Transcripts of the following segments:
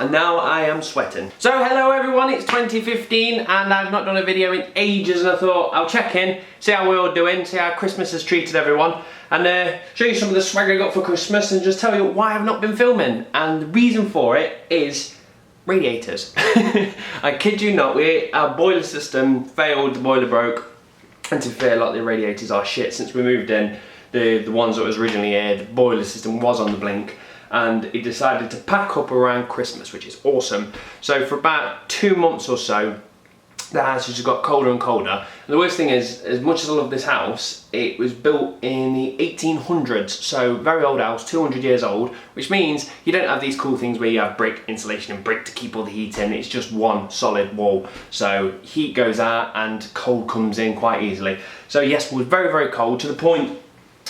and now I am sweating. So hello everyone, it's 2015 and I've not done a video in ages, and I thought I'll check in, see how we're all doing, see how Christmas has treated everyone, and show you some of the swag I got for Christmas and just tell you why I've not been filming. And the reason for it is radiators. I kid you not, our boiler system failed, the boiler broke, and to be fair, a lot of the radiators are shit. Since we moved in, the ones that was originally here, the boiler system was on the blink, and it decided to pack up around Christmas, which is awesome. So for about 2 months or so, the house has just got colder and colder. And the worst thing is, as much as I love this house, it was built in the 1800s, so very old house, 200 years old, which means you don't have these cool things where you have brick insulation and brick to keep all the heat in. It's just one solid wall, so heat goes out and cold comes in quite easily. So yes, it was very, very cold, to the point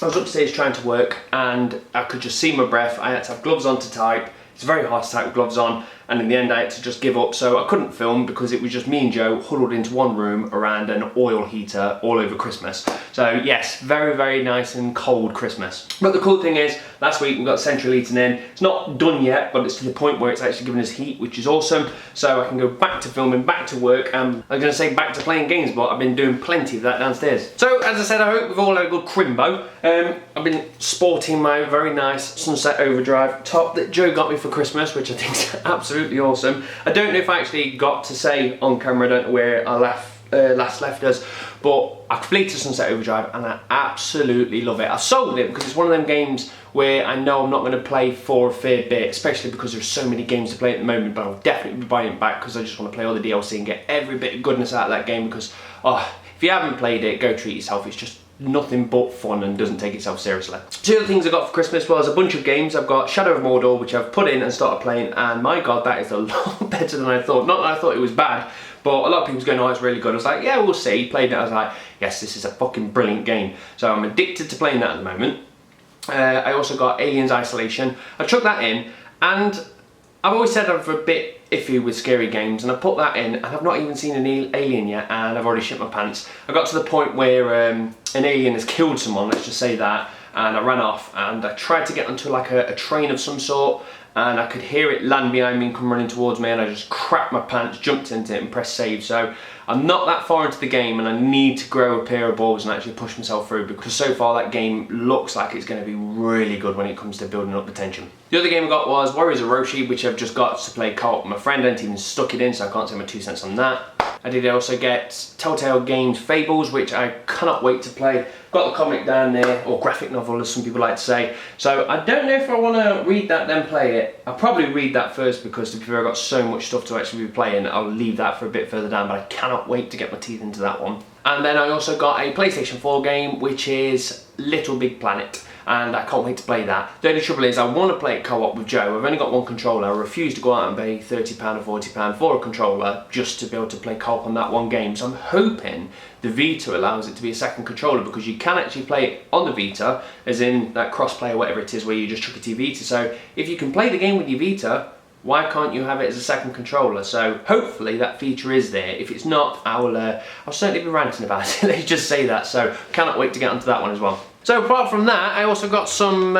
I was upstairs trying to work and I could just see my breath. I had to have gloves on to type. It's very hard to type with gloves on, and in the end I had to just give up, so I couldn't film because it was just me and Joe huddled into one room around an oil heater all over Christmas. So yes, very, very nice and cold Christmas. But the cool thing is, last week we got central heating in. It's not done yet, but it's to the point where it's actually giving us heat, which is awesome. So I can go back to filming, back to work. I was going to say back to playing games, but I've been doing plenty of that downstairs. So as I said, I hope we've all had a good crimbo. I've been sporting my very nice Sunset Overdrive top that Joe got me for Christmas, which I think is absolutely awesome. I don't know if I actually got to say on camera, I don't know where I last left us, but I completed Sunset Overdrive and I absolutely love it. I sold it because it's one of them games where I know I'm not going to play for a fair bit, especially because there's so many games to play at the moment, but I'll definitely be buying it back because I just want to play all the DLC and get every bit of goodness out of that game, because if you haven't played it, go treat yourself. It's just nothing but fun and doesn't take itself seriously. Two other things I got for Christmas was a bunch of games. I've got Shadow of Mordor, which I've put in and started playing, and my god, that is a lot better than I thought. Not that I thought it was bad, but a lot of people's going, oh, it's really good. I was like, yeah, we'll see. Played it, I was like, yes, this is a fucking brilliant game. So I'm addicted to playing that at the moment. I also got Aliens Isolation. I chucked that in, and I've always said I'm a bit iffy with scary games, and I put that in and I've not even seen an alien yet, and I've already shit my pants. I got to the point where an alien has killed someone, let's just say that, and I ran off and I tried to get onto like a train of some sort, and I could hear it land behind me and come running towards me, and I just crapped my pants, jumped into it and pressed save. So I'm not that far into the game and I need to grow a pair of balls and actually push myself through, because so far that game looks like it's going to be really good when it comes to building up the tension. The other game I got was Warriors of Roshi, which I've just got to play co-op with my friend. I didn't even stuck it in, so I can't say my 2 cents on that. I did also get Telltale Games Fables, which I cannot wait to play. Got the comic down there, or graphic novel as some people like to say. So I don't know if I want to read that then play it. I'll probably read that first, because to be fair, I've got so much stuff to actually be playing. I'll leave that for a bit further down, but I cannot wait to get my teeth into that one. And then I also got a PlayStation 4 game, which is Little Big Planet, and I can't wait to play that. The only trouble is I want to play it co-op with Joe. I've only got one controller. I refuse to go out and pay £30 or £40 for a controller just to be able to play co-op on that one game. So I'm hoping the Vita allows it to be a second controller, because you can actually play it on the Vita, as in that cross-play or whatever it is, where you just chuck it to your Vita. So if you can play the game with your Vita, why can't you have it as a second controller? So hopefully that feature is there. If it's not, I'll certainly be ranting about it. Let's just say that. So cannot wait to get onto that one as well. So apart from that, I also got some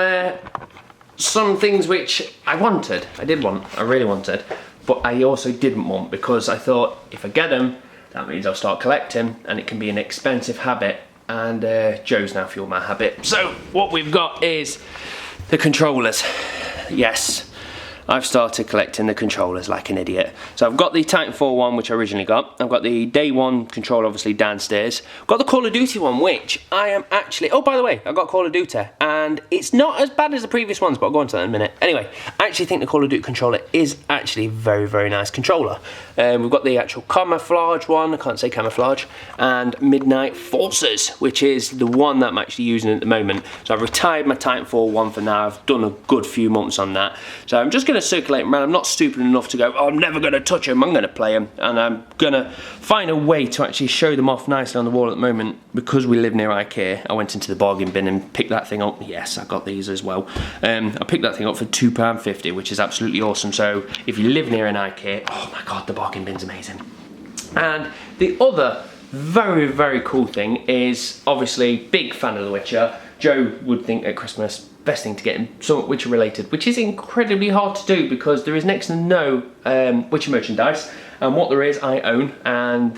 things which I wanted. I did want, I really wanted, but I also didn't want, because I thought if I get them, that means I'll start collecting and it can be an expensive habit, and Joe's now fueled my habit. So what we've got is the controllers. Yes, I've started collecting the controllers like an idiot. So I've got the Titanfall one, which I originally got. I've got the Day 1 controller, obviously, downstairs. I've got the Call of Duty one, which I am actually... Oh, by the way, I got Call of Duty, and it's not as bad as the previous ones, but I'll go into that in a minute. Anyway, I actually think the Call of Duty controller is actually a very, very nice controller. We've got the actual camouflage one, I can't say camouflage, and Midnight Forces, which is the one that I'm actually using at the moment. So I've retired my Titanfall one for now. I've done a good few months on that. So I'm just going to circulate them around. I'm not stupid enough to go, oh, I'm never going to touch them. I'm going to play them, and I'm going to find a way to actually show them off nicely on the wall at the moment. Because we live near IKEA, I went into the bargain bin and picked that thing up. Yes, I got these as well. I picked that thing up for £2.50, which is absolutely awesome. So if you live near an IKEA, oh my god, the bargain bin's amazing. And the other very, very cool thing is, obviously, big fan of The Witcher. Joe would think at Christmas, best thing to get him something Witcher related, which is incredibly hard to do because there is next to no Witcher merchandise, and what there is I own, and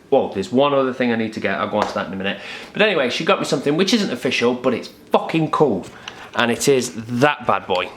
well, there's one other thing I need to get. I'll go on to that in a minute. But anyway, she got me something which isn't official, but it's fucking cool, and it is that bad boy.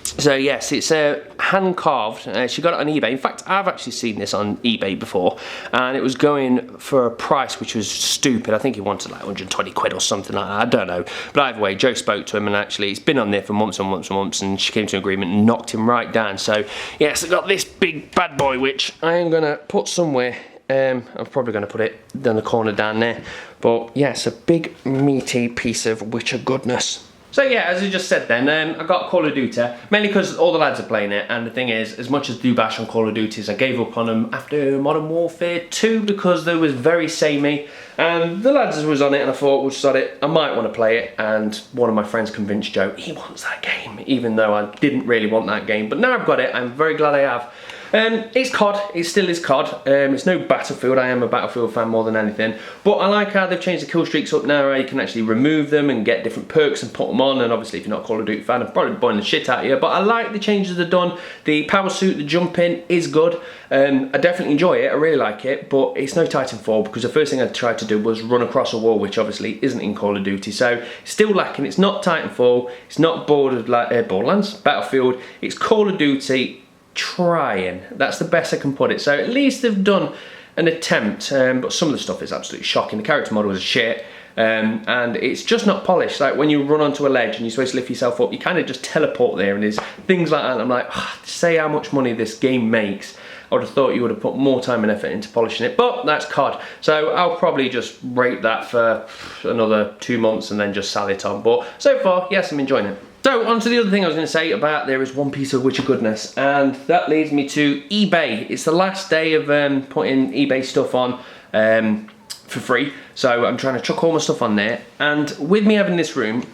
So yes, it's hand carved. She got it on eBay. In fact, I've actually seen this on eBay before, and it was going for a price which was stupid. I think he wanted like 120 quid or something like that. I don't know. But either way, Joe spoke to him, and actually, it's been on there for months and months and months, and she came to an agreement and knocked him right down. So yes, I got this big bad boy, which I am gonna put somewhere. I'm probably going to put it in the corner down there. But yeah, it's a big meaty piece of Witcher goodness. So yeah, as I just said then, I got Call of Duty, mainly because all the lads are playing it, and the thing is, as much as do bash on Call of Duties, I gave up on them after Modern Warfare 2 because they was very samey, and the lads was on it, and I thought, well, sod it, I might want to play it, and one of my friends convinced Joe, he wants that game, even though I didn't really want that game, but now I've got it, I'm very glad I have. It's COD, it still is COD, it's no Battlefield, I am a Battlefield fan more than anything, but I like how they've changed the kill streaks up now, you can actually remove them and get different perks and put them on, and obviously if you're not a Call of Duty fan, I'm probably boiling the shit out of you, but I like the changes they've done. The power suit, the jumping is good, I definitely enjoy it, I really like it, but it's no Titanfall because the first thing I tried to do was run across a wall, which obviously isn't in Call of Duty, so still lacking. It's not Titanfall, it's not Borderlands, Battlefield, it's Call of Duty trying. That's the best I can put it. So at least they've done an attempt, but some of the stuff is absolutely shocking. The character model is shit, and it's just not polished. Like when you run onto a ledge and you're supposed to lift yourself up, you kind of just teleport there, and there's things like that, and I'm like, say how much money this game makes, I would have thought you would have put more time and effort into polishing it, but that's COD. So I'll probably just rate that for another 2 months and then just sell it on. But so far, yes, I'm enjoying it. So, on to the other thing I was going to say about there is one piece of Witcher goodness, and that leads me to eBay. It's the last day of putting eBay stuff on for free, so I'm trying to chuck all my stuff on there, and with me having this room,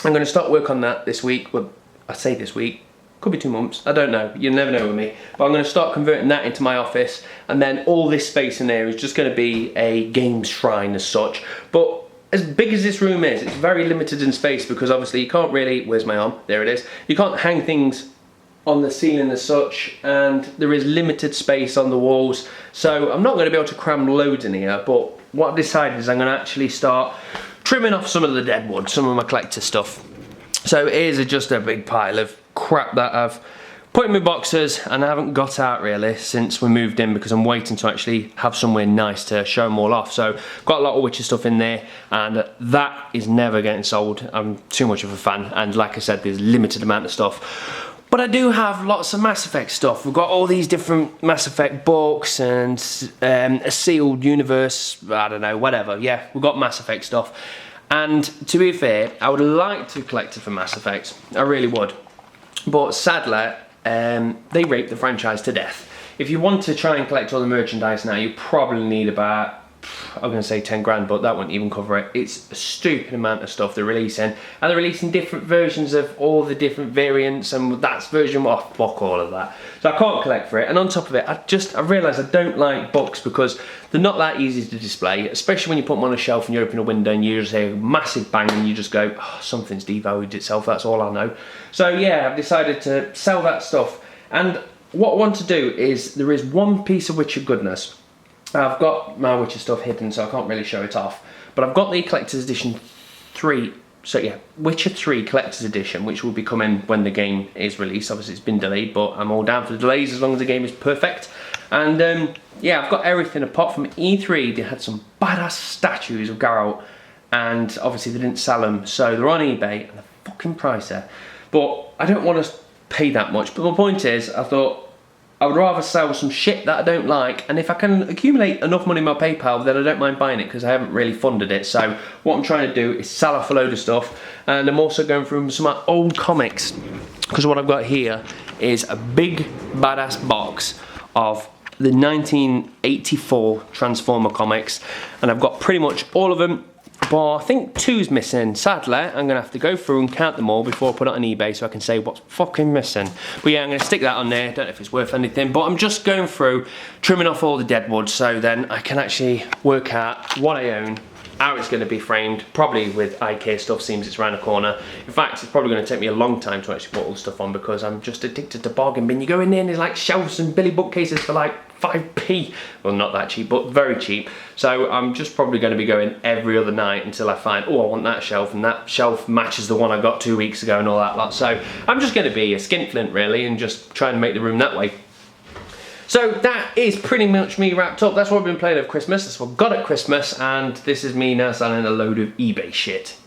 I'm going to start work on that this week. Well, I say this week, could be 2 months, I don't know, you never know with me, but I'm going to start converting that into my office, and then all this space in there is just going to be a games shrine as such. But as big as this room is, it's very limited in space because obviously you can't really, where's my arm? There it is. You can't hang things on the ceiling as such, and there is limited space on the walls. So I'm not going to be able to cram loads in here, but what I've decided is I'm going to actually start trimming off some of the dead wood, some of my collector stuff. So here's just a big pile of crap that I've put in my boxes and I haven't got out really since we moved in because I'm waiting to actually have somewhere nice to show them all off. So I've got a lot of Witcher stuff in there, and that is never getting sold. I'm too much of a fan, and like I said, there's a limited amount of stuff. But I do have lots of Mass Effect stuff. We've got all these different Mass Effect books and a sealed universe, I don't know, whatever. Yeah, we've got Mass Effect stuff. And to be fair, I would like to collect it for Mass Effect. I really would. But sadly, they raped the franchise to death. If you want to try and collect all the merchandise now, you probably need about, I'm going to say 10 grand, but that wouldn't even cover it. It's a stupid amount of stuff they're releasing, and they're releasing different versions of all the different variants, and that's version one, fuck all of that. So I can't collect for it, and on top of it, I realise I don't like books because they're not that easy to display, especially when you put them on a shelf and you open a window and you just hear a massive bang and you just go, oh, something's devalued itself, that's all I know. So yeah, I've decided to sell that stuff, and what I want to do is, there is one piece of Witcher goodness. I've got my Witcher stuff hidden, so I can't really show it off, but I've got the Collector's Edition 3, so yeah, Witcher 3 Collector's Edition, which will be coming when the game is released. Obviously it's been delayed, but I'm all down for the delays as long as the game is perfect. And yeah, I've got everything apart from E3. They had some badass statues of Geralt, and obviously they didn't sell them, so they're on eBay, and the fucking price there. But I don't want to pay that much, but my point is, I thought, I would rather sell some shit that I don't like, and if I can accumulate enough money in my PayPal, then I don't mind buying it because I haven't really funded it. So what I'm trying to do is sell off a load of stuff, and I'm also going through some of my old comics, because what I've got here is a big badass box of the 1984 Transformer comics, and I've got pretty much all of them, but I think 2's missing. Sadly, I'm going to have to go through and count them all before I put it on eBay so I can say what's fucking missing. But yeah, I'm going to stick that on there. Don't know if it's worth anything, but I'm just going through, trimming off all the dead wood so then I can actually work out what I own how it's going to be framed, probably with IKEA stuff, seems it's around the corner. In fact, it's probably going to take me a long time to actually put all the stuff on because I'm just addicted to bargain bin. You go in there and there's like shelves and Billy bookcases for like 5p. Well, not that cheap, but very cheap. So I'm just probably going to be going every other night until I find, oh, I want that shelf, and that shelf matches the one I got 2 weeks ago and all that lot. So I'm just going to be a skinflint really and just try and make the room that way. So that is pretty much me wrapped up. That's what I've been playing at Christmas. That's what I got at Christmas, and this is me now selling a load of eBay shit.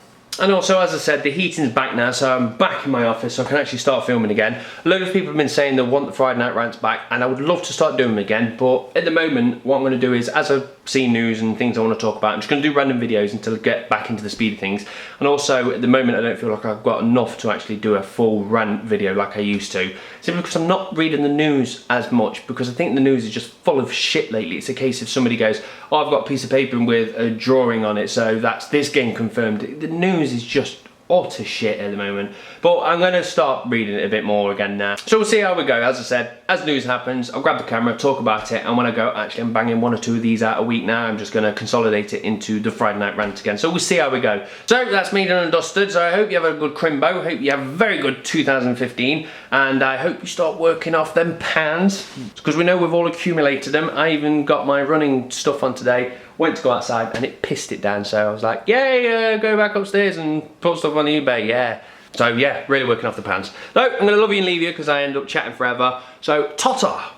And also, as I said, the heating's back now, so I'm back in my office, so I can actually start filming again. A load of people have been saying they want the Friday Night Rants back, and I would love to start doing them again, but at the moment, what I'm going to do is, as I've seen news and things I want to talk about, I'm just going to do random videos until I get back into the speed of things. And also, at the moment, I don't feel like I've got enough to actually do a full rant video like I used to. Simply because I'm not reading the news as much, because I think the news is just full of shit lately. It's a case of somebody goes, oh, I've got a piece of paper with a drawing on it, so that's this game confirmed. The news is just utter shit at the moment, but I'm going to start reading it a bit more again now. So we'll see how we go. As I said, as news happens, I'll grab the camera, talk about it, and when I go, actually I'm banging 1 or 2 of these out a week now. I'm just going to consolidate it into the Friday Night Rant again. So we'll see how we go. So that's me done and dusted. So I hope you have a good crimbo, hope you have a very good 2015, and I hope you start working off them pans, because we know we've all accumulated them. I even got my running stuff on today, went to go outside and it pissed it down, so I was like, yay, go back upstairs and put stuff on eBay, yeah. So yeah, really working off the pans. So I'm going to love you and leave you because I end up chatting forever. So ta-ta!